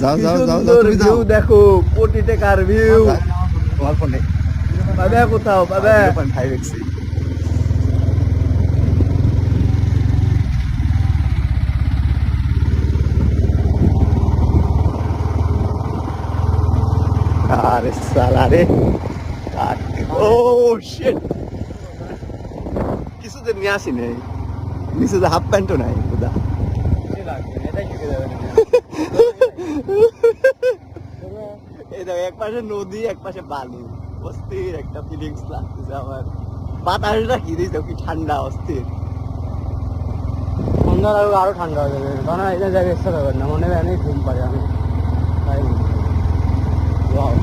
যাও যাও যাও সুন্দর ভিউ দেখো, কোটি টাকার ভিউ। তোমার ফোনে পাবে কোথাও পাবে? 0.5 এক্সি। আরে সালা রে, ও শিট, কিছুদিন নিয়ে আসি নেই, নিচে যে হাফ প্যান্টও নাই খুদা। এই দেখো, এক পাশে নদী এক পাশে বালু, অস্থির একটা ফিলিংস লাগতেছে আমার। বাতাসটা কি দিয়েছে, কি ঠান্ডা, অস্থির। সন্ধ্যার আরো ঠান্ডা হয়ে যাবে, কারণ এটা জায়গায় ইচ্ছা করবেন না, মনে হয় অনেক ঘুম পারে আমি, তাই Wow.